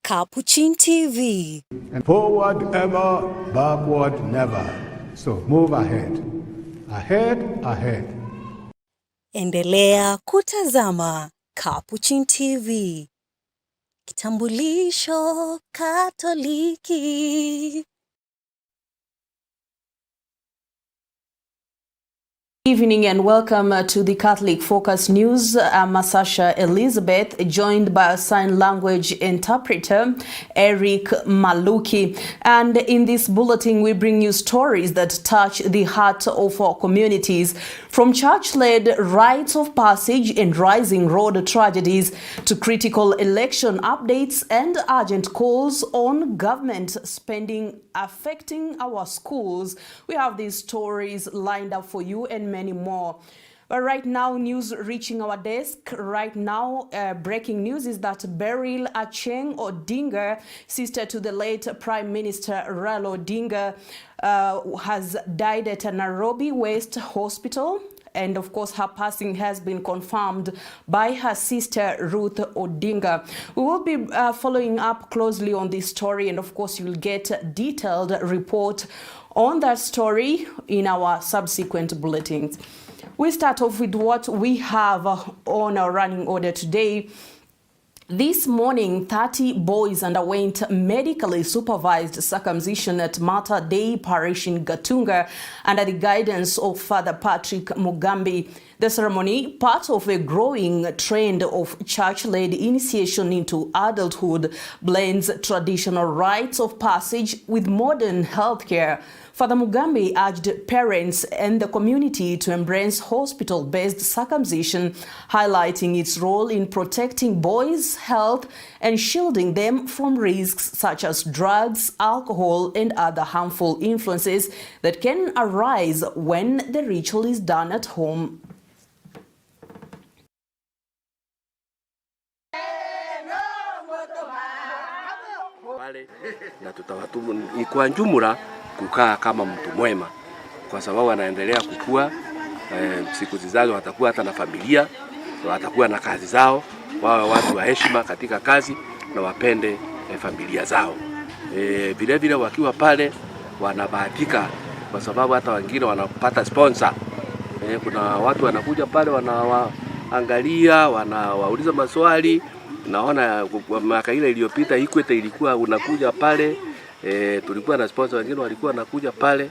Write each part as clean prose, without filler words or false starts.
Capuchin TV. And forward ever, backward never. So move ahead. Ahead, ahead. Endelea kutazama Capuchin TV. Kitambulisho Katoliki. Evening and welcome to the Catholic Focus News. I'm Sasha Elizabeth, joined by a sign language interpreter, Eric Maluki. And in this bulletin, we bring you stories that touch the heart of our communities, from church-led rites of passage and rising road tragedies to critical election updates and urgent calls on government spending affecting our schools. We have these stories lined up for you and many more. But right now, news reaching our desk right now, breaking news is that Beryl Acheng Odinga, sister to the late Prime Minister Raila Odinga, has died at a Nairobi West Hospital. And of course, her passing has been confirmed by her sister, Ruth Odinga. We will be following up closely on this story, and of course, you'll get a detailed report on that story in our subsequent bulletins. We start off with what we have on our running order today. This morning, 30 boys underwent medically supervised circumcision at Mater Dei Parish in Gatunga under the guidance of Father Patrick Mugambi. The ceremony, part of a growing trend of church-led initiation into adulthood, blends traditional rites of passage with modern healthcare. Father Mugambi urged parents and the community to embrace hospital-based circumcision, highlighting its role in protecting boys' health and shielding them from risks such as drugs, alcohol, and other harmful influences that can arise when the ritual is done at home. Na tutawatumu kwa jumla kukaa kama mtu mwema, kwa sababu wanaendelea kukua. Siku zijazo watakuwa hata na familia, watakuwa na kazi zao, wawe watu wa heshima katika kazi na wapende familia zao. Vile vile wakiwa pale wanabahatika, kwa sababu hata wengine wanapata sponsor. Kuna watu wanakuja pale wanawaangalia, wanawauliza maswali. Naona miaka ile iliyopita Ikwete ilikuwa unakuja pale, tulikuwa na sponsor wengine walikuwa wanakuja pale,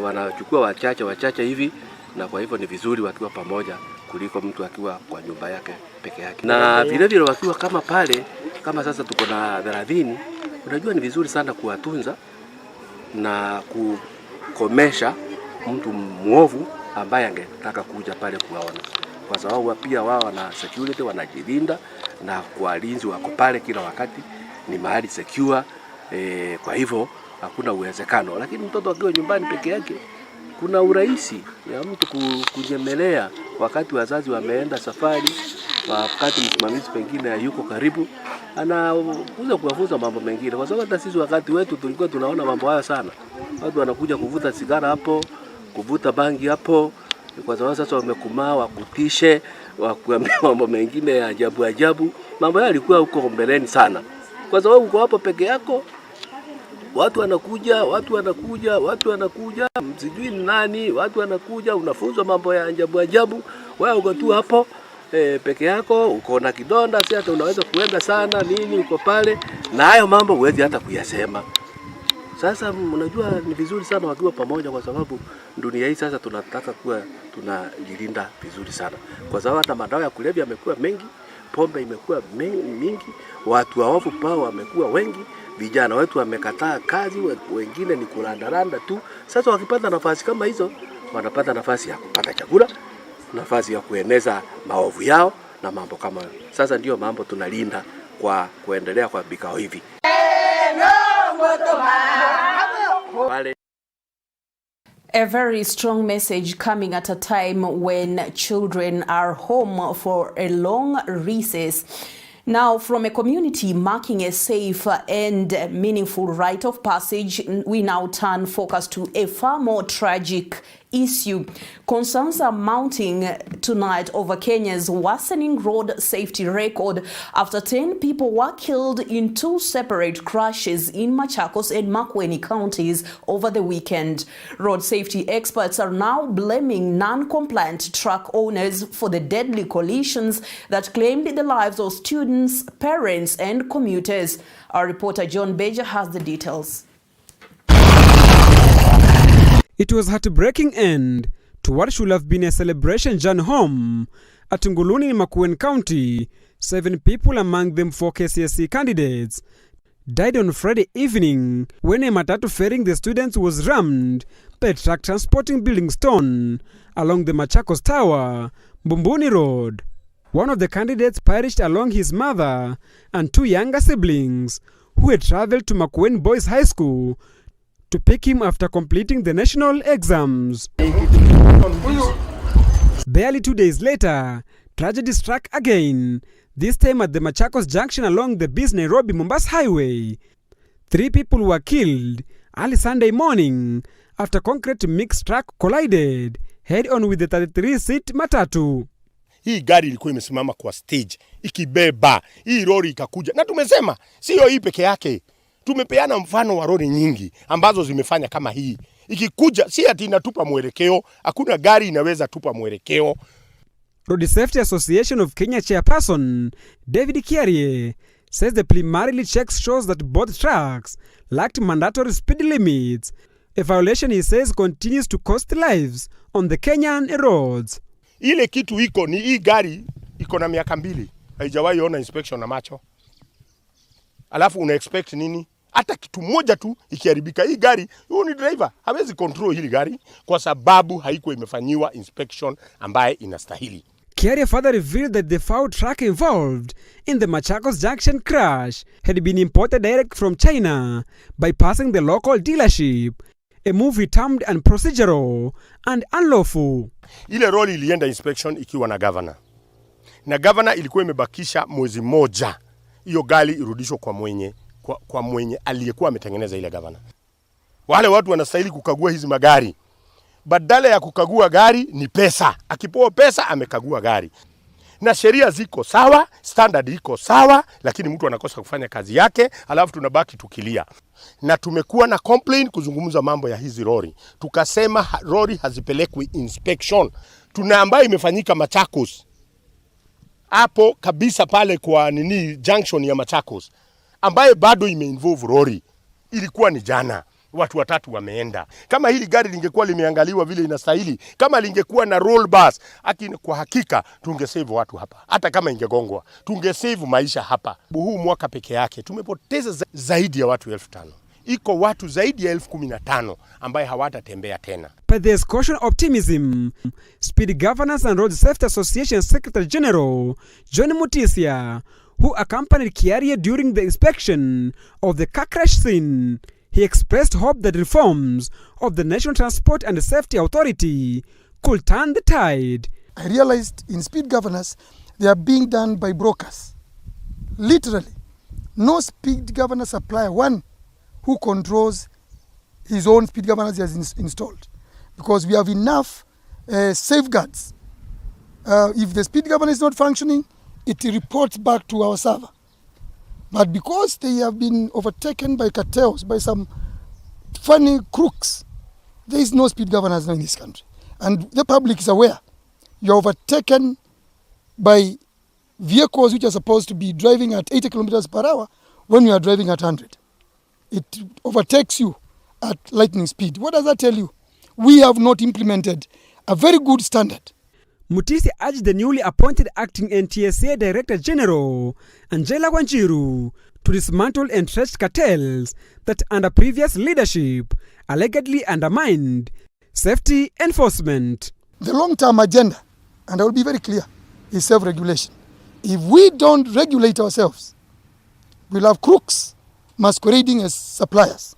wanachukua wachache hivi, na kwa hivyo ni vizuri wakiwa pamoja kuliko mtu akiwa kwa nyumba yake peke yake. Na vile vile wakiwa kama pale, kama sasa tuko na 30, unajua ni vizuri sana kuwatunza na kukomesha mtu muovu ambaye angetaka kuja pale kuwaona, kwa sababu pia wao wana security, wanajilinda na walinzi wako pale kila wakati, ni mahali secure. Kwa hivyo hakuna uwezekano, lakini mtoto akiwa nyumbani peke yake kuna urahisi ya mtu kunyemelea wakati wazazi wameenda safari, wakati msimamizi pengine yuko karibu, anaanza kuwafunza mambo mengine, kwa sababu hata sisi wakati wetu tulikuwa tunaona mambo haya sana. Watu wanakuja kuvuta sigara hapo, kuvuta bangi hapo, kwa sababu sasa wamekumaa wakutishe, wakuambia mambo mengine ya ajabu. Mambo haya yalikuwa huko mbeleni sana, kwa sababu uko hapo peke yako, watu wanakuja, msijui ni nani, watu wanakuja, unafunzwa mambo ya ajabu. Wewe uko tu hapo peke yako, uko na kidonda, si hata unaweza kuenda sana nini, uko pale, na hayo mambo huwezi hata kuyasema. Sasa unajua ni vizuri sana wakiwa pamoja, kwa sababu dunia hii sasa tunataka kuwa tunajilinda vizuri sana, kwa sababu hata madawa ya kulevya yamekuwa mengi, pombe imekuwa mingi, watu waovu pao wamekuwa wengi, vijana wetu wamekataa kazi, wengine ni kurandaranda tu. Sasa wakipata nafasi kama hizo, wanapata nafasi ya kupata chakula, nafasi ya kueneza maovu yao na mambo kama hayo. Sasa ndio mambo tunalinda kwa kuendelea kwa vikao hivi. A very strong message coming at a time when children are home for a long recess. Now, from a community marking a safe and meaningful rite of passage, we now turn focus to a far more tragic issue. Concerns are mounting tonight over Kenya's worsening road safety record after 10 people were killed in 2 separate crashes in Machakos and Makueni counties over the weekend. Road safety experts are now blaming non-compliant truck owners for the deadly collisions that claimed the lives of students, parents, and commuters. Our reporter John Beja has the details. It was a heartbreaking end to what should have been a celebration journey home at Nguluni in Makueni County. 7 people, among them 4 KCSE candidates, died on Friday evening when a matatu ferrying the students was rammed by a truck transporting building stone along the Machakos Tower, Mbumbuni Road. One of the candidates perished along his mother and 2 younger siblings who had traveled to Makueni Boys High School to pick him after completing the national exams. Barely 2 days later, tragedy struck again, this time at the Machakos Junction along the Bis-Nairobi-Mombasa Highway. 3 people were killed early Sunday morning after concrete mixed truck collided head-on with the 33-seat matatu. Hii gari ilikuwa imesimama kwa stage ikibeba, hii lori ikakuja. Na tumesema sio hii peke yake. Tumepeana mfano wa lori nyingi ambazo zimefanya kama hii. Ikikuja si ati inatupa mwelekeo, hakuna gari inaweza tupa mwelekeo. Road Safety Association of Kenya chairperson David Kiarie says the preliminary checks shows that both trucks lacked mandatory speed limits, a violation he says continues to cost lives on the Kenyan roads. Ile kitu iko ni hii gari iko na miaka 2, haijawahi ona inspection na macho. Alafu una expect nini? Hata kitu moja tu ikiharibika hii gari, huyu ni driver hawezi control hili gari kwa sababu haikuwa imefanyiwa inspection ambaye inastahili. Kiarie further revealed that the foul truck involved in the Machakos Junction crash had been imported direct from China, bypassing the local dealership, a move he termed unprocedural and unlawful. Ile lori ilienda inspection ikiwa na governor. Na governor ilikuwa imebakisha mwezi moja hiyo gari irudishwe kwa mwenye aliyekuwa ametengeneza ile governor. Wale watu wanastahili kukagua hizi magari. Badala ya kukagua gari ni pesa. Akipewa pesa amekagua gari. Na sheria ziko sawa, standard iko sawa, lakini mtu anakosa kufanya kazi yake, alafu tunabaki tukilia. Na tumekuwa na complaint kuzungumza mambo ya hizi lori. Tukasema lori hazipelekwi inspection. Tuna ambayo imefanyika Machakos. Hapo kabisa pale kwa junction ya Machakos, ambaye bado imeinvolve lori. Ilikuwa ni jana. Watu 3 wameenda. Kama hili gari lingekuwa limeangaliwa vile inastahili, kama lingekuwa na roll bus, kwa hakika tungesave watu hapa. Hata kama ingegongwa, tungesave maisha hapa. Huu mwaka peke yake tumepoteza zaidi ya watu 5,000. Iko watu zaidi ya 15,000 ambaye hawatatembea tena. But there's caution optimism. Speed Governance and Road Safety Association Secretary General John Mutisia, who accompanied Kiarie during the inspection of the car crash scene, he expressed hope that reforms of the National Transport and Safety Authority could turn the tide. I realized in speed governance, they are being done by brokers. Literally, no speed governor supplier, one who controls his own speed governance he has installed. Because we have enough safeguards. If the speed governor is not functioning, it reports back to our server. But because they have been overtaken by cartels, by some funny crooks, there is no speed governance now in this country. And the public is aware. You're overtaken by vehicles which are supposed to be driving at 80 kilometers per hour when you are driving at 100. It overtakes you at lightning speed. What does that tell you? We have not implemented a very good standard. Mutisi urged the newly appointed acting NTSA Director General, Angela Wanjiru, to dismantle entrenched cartels that under previous leadership allegedly undermined safety enforcement. The long-term agenda, and I will be very clear, is self-regulation. If we don't regulate ourselves, we'll have crooks masquerading as suppliers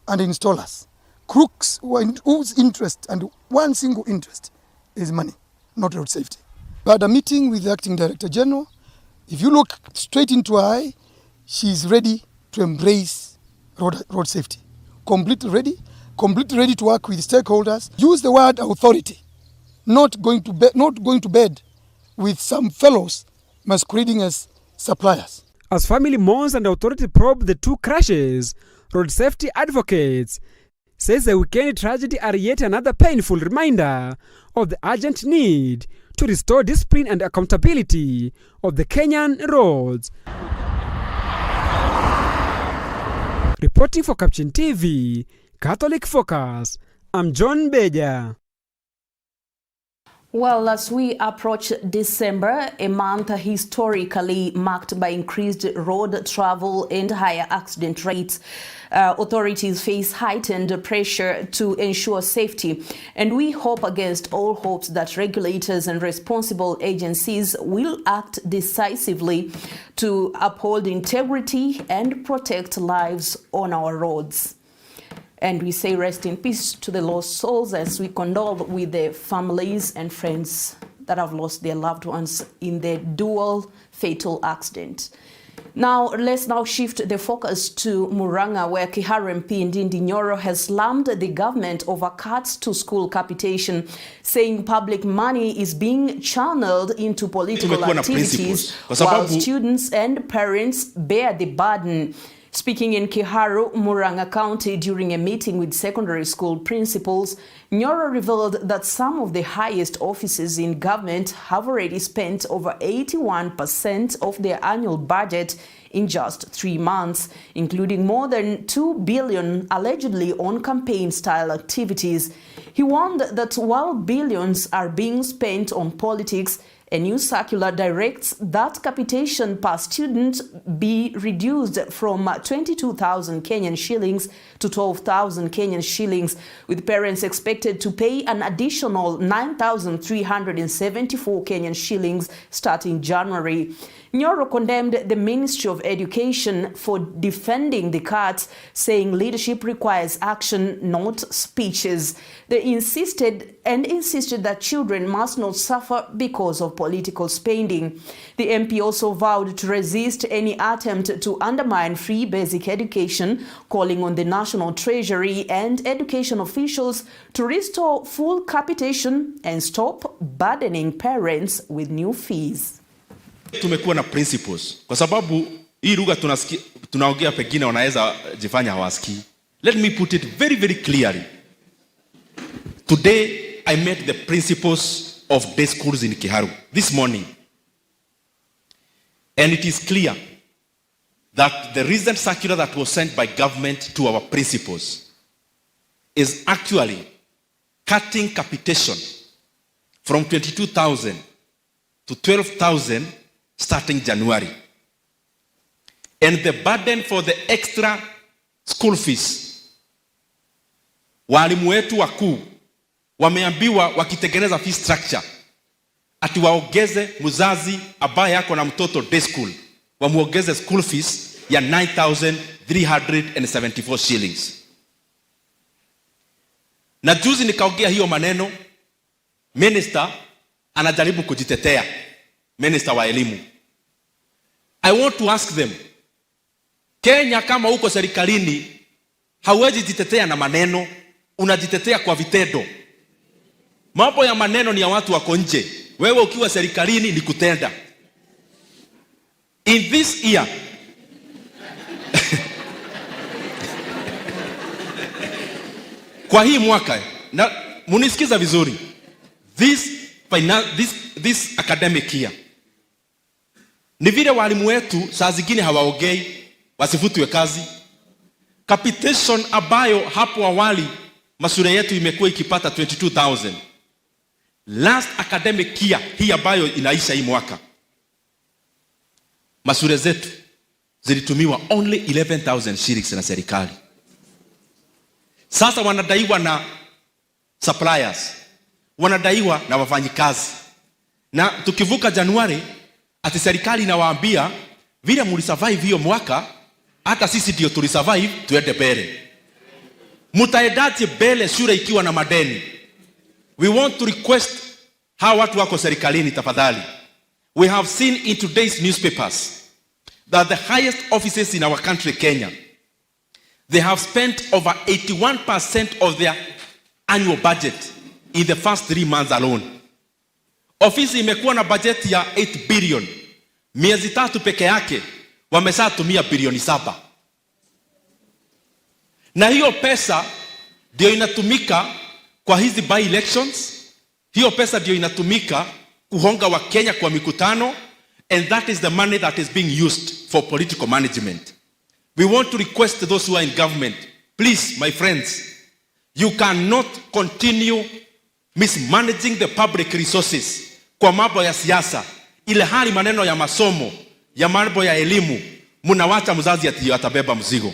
and installers. Crooks whose interest and one single interest is money, not road safety. We had a meeting with the acting director general. If you look straight into her eye, she is ready to embrace road safety. Completely ready, completely ready to work with stakeholders. Use the word authority, not going to bed with some fellows masquerading as suppliers. As family mourns and authority probe the two crashes, road safety advocates says the weekend tragedy are yet another painful reminder of the urgent need to restore discipline and accountability of the Kenyan roads. Reporting for Capuchin TV, Catholic Focus, I'm John Beja. Well, as we approach December, a month historically marked by increased road travel and higher accident rates, authorities face heightened pressure to ensure safety. And we hope against all hopes that regulators and responsible agencies will act decisively to uphold integrity and protect lives on our roads. And we say rest in peace to the lost souls as we condole with the families and friends that have lost their loved ones in the dual fatal accident. Now, let's shift the focus to Murang'a, where Kiharu MP Ndindi Nyoro has slammed the government over cuts to school capitation, saying public money is being channeled into political activities while students and parents bear the burden. Speaking in Kiharu, Murang'a County during a meeting with secondary school principals, Nyoro revealed that some of the highest offices in government have already spent over 81% of their annual budget in just 3 months, including more than 2 billion allegedly on campaign-style activities. He warned that while billions are being spent on politics, a new circular directs that capitation per student be reduced from 22,000 Kenyan shillings to 12,000 Kenyan shillings, with parents expected to pay an additional 9,374 Kenyan shillings starting January. Nyoro condemned the Ministry of Education for defending the cuts, saying leadership requires action, not speeches. They insisted that children must not suffer because of political spending. The MP also vowed to resist any attempt to undermine free basic education, calling on the National Treasury and education officials to restore full capitation and stop burdening parents with new fees. Tumekuwa na principles kwa sababu hii lugha tunaongea pengine wanaweza jifanya hawasikii. Let me put it very very clearly. Today I met the principals of day schools in Kiharu this morning, and it is clear that the recent circular that was sent by government to our principals is actually cutting capitation from 22,000 to 12,000 starting January. And the burden for the extra school fees, walimu wetu wakuu wameambiwa wakitengeneza fee structure ati waongeze mzazi ambaye yako na mtoto day school wamuongeze school fees ya 9,374 shillings. Na juzi nikaongea hiyo maneno, minister anajaribu kujitetea, minister wa elimu. I want to ask them, Kenya kama uko serikalini hauwezi jitetea na maneno, unajitetea kwa vitendo. Mambo ya maneno ni ya watu wako nje. Wewe ukiwa serikalini ni kutenda. In this year kwa hii mwaka, na munisikiza vizuri, this academic year, ni vile walimu wetu saa zingine hawaongei wasifutwe kazi. Capitation ambayo hapo awali mashule yetu imekuwa ikipata 22,000. Last academic year hii ambayo inaisha hii mwaka, mashule zetu zilitumiwa only 11,000 shillings na serikali. Sasa wanadaiwa na suppliers, wanadaiwa na wafanyikazi. Na tukivuka Januari, ati serikali inawaambia vile mlisurvive hiyo mwaka, hata sisi ndio tulisurvive, tuende mbele. Mtaendaje mbele shule ikiwa na madeni? We want to request hawa watu wako serikalini tafadhali. We have seen in today's newspapers that the highest offices in our country, Kenya, They have spent over 81% of their annual budget in the first 3 months alone. Ofisi imekuwa na budget ya 8 billion. Miezi 3 peke yake wameshatumia bilioni 7. Na hiyo pesa ndio inatumika kwa hizi by elections. Hiyo pesa ndio inatumika kuhonga wa Kenya kwa mikutano, and that is the money that is being used for political management. We want to request those who are in government, please, my friends, you cannot continue mismanaging the public resources kwa mambo ya siasa, ile hali maneno ya masomo, ya mambo ya elimu, mnawacha mzazi ati atabeba mzigo.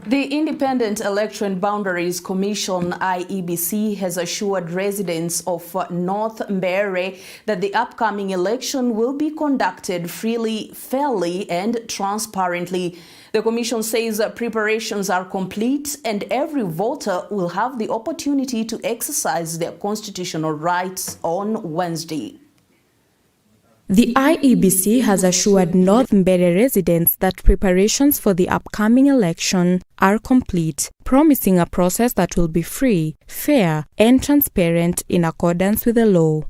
The Independent Election Boundaries Commission, IEBC, has assured residents of North Mbeere that the upcoming election will be conducted freely, fairly, and transparently. The commission says preparations are complete and every voter will have the opportunity to exercise their constitutional rights on Wednesday. The IEBC has assured North Mbeere residents that preparations for the upcoming election are complete, promising a process that will be free, fair, and transparent in accordance with the law.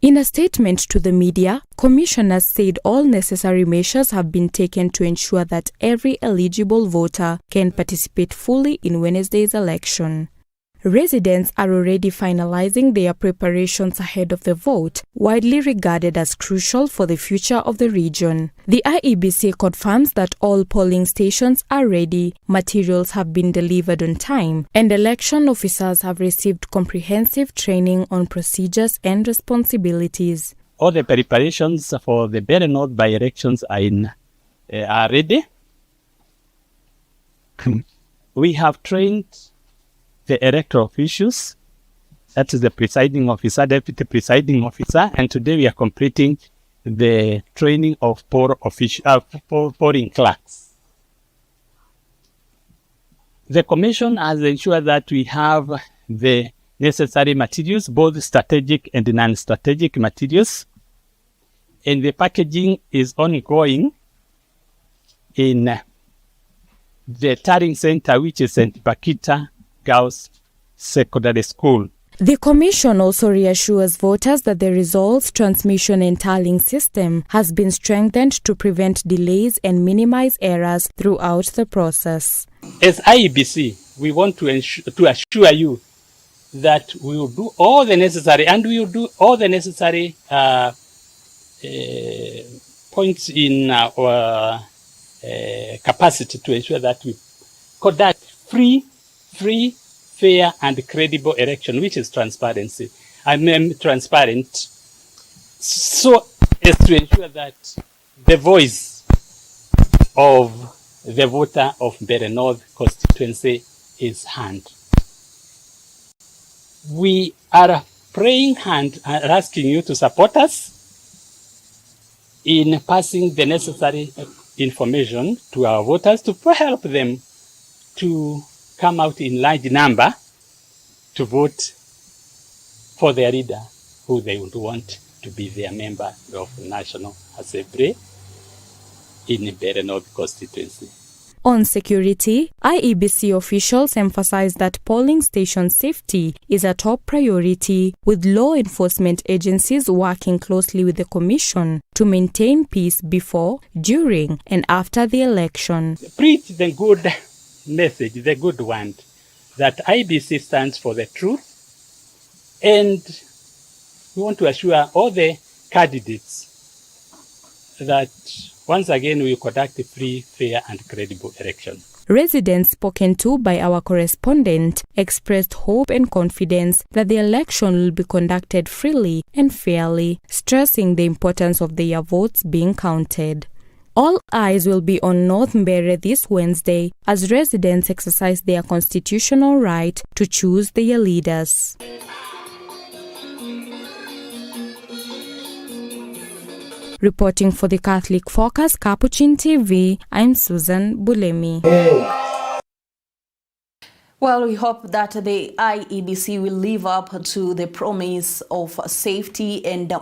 In a statement to the media, commissioners said all necessary measures have been taken to ensure that every eligible voter can participate fully in Wednesday's election. Residents are already finalizing their preparations ahead of the vote, widely regarded as crucial for the future of the region. The IEBC confirms that all polling stations are ready, materials have been delivered on time, and election officers have received comprehensive training on procedures and responsibilities. All the preparations for the Mbeere North by-elections are ready. We have trained the electoral officials, that is the presiding officer, deputy presiding officer, and today we are completing the training of polling clerks. The commission has ensured that we have the necessary materials, both strategic and non-strategic materials, and the packaging is ongoing in the Taring Center, which is St. Bakita Girls Secondary School. The commission also reassures voters that the results transmission and tallying system has been strengthened to prevent delays and minimize errors throughout the process. As IEBC, we want to assure you that we will do all the necessary, and we will do all the necessary points in our capacity to ensure that we conduct free, fair, and credible election, which is transparency. I mean transparent, so as to ensure that the voice of the voter of Mbeere North constituency is heard. We are praying and asking you to support us in passing the necessary information to our voters to help them to come out in large number to vote for their leader who they would want to be their member of the National Assembly in Mbeere North constituency. On security, IEBC officials emphasized that polling station safety is a top priority, with law enforcement agencies working closely with the Commission to maintain peace before, during, and after the election. Preach the good message, the good one, that IEBC stands for the truth, and we want to assure all the candidates that once again we conduct a free, fair, and credible election. Residents spoken to by our correspondent expressed hope and confidence that the election will be conducted freely and fairly, stressing the importance of their votes being counted. All eyes will be on North Mbeere this Wednesday as residents exercise their constitutional right to choose their leaders. Reporting for the Catholic Focus, Capuchin TV, I'm Susan Bulemi. Well, we hope that the IEBC will live up to the promise of safety and,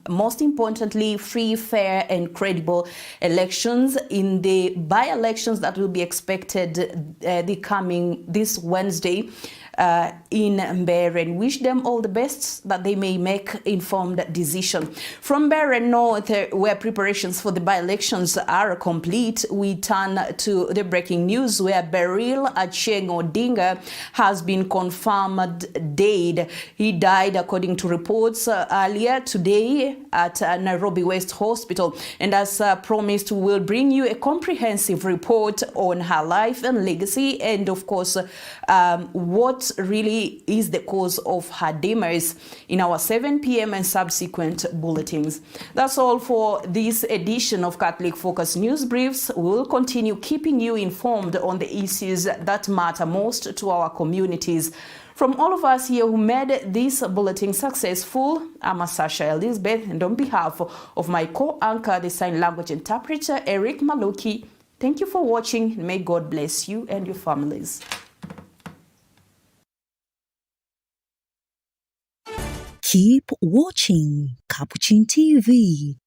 most importantly, free, fair and credible elections in the by-elections that will be expected this Wednesday in Mbeere, and wish them all the best that they may make informed decision. From Mbeere North, where preparations for the by-elections are complete, we turn to the breaking news where Beryl Achieng Odinga has been confirmed dead. He died, according to reports earlier today at Nairobi West Hospital. And as promised, we will bring you a comprehensive report on her life and legacy, and of course, what really is the cause of her demise in our 7 p.m. and subsequent bulletins. That's all for this edition of Catholic Focus News Briefs. We will continue keeping you informed on the issues that matter most to our communities. From all of us here who made this bulletin successful, I'm Sasha Elizabeth, and on behalf of my co-anchor, the sign language interpreter, Eric Maluki, thank you for watching. May God bless you and your families. Keep watching Capuchin TV,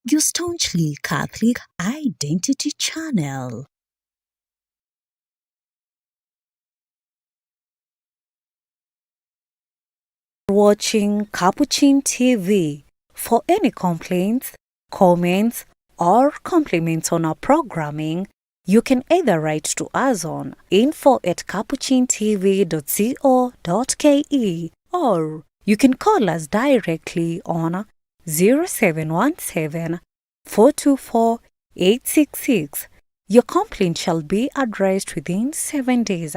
your staunchly Catholic identity channel. Watching Capuchin TV. For any complaints, comments, or compliments on our programming, you can either write to us on info@capuchintv.co.ke, or you can call us directly on 0717 424 866. Your complaint shall be addressed within 7 days.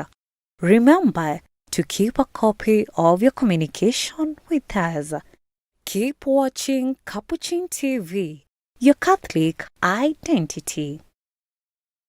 Remember to keep a copy of your communication with us. Keep watching Capuchin TV, your Catholic identity.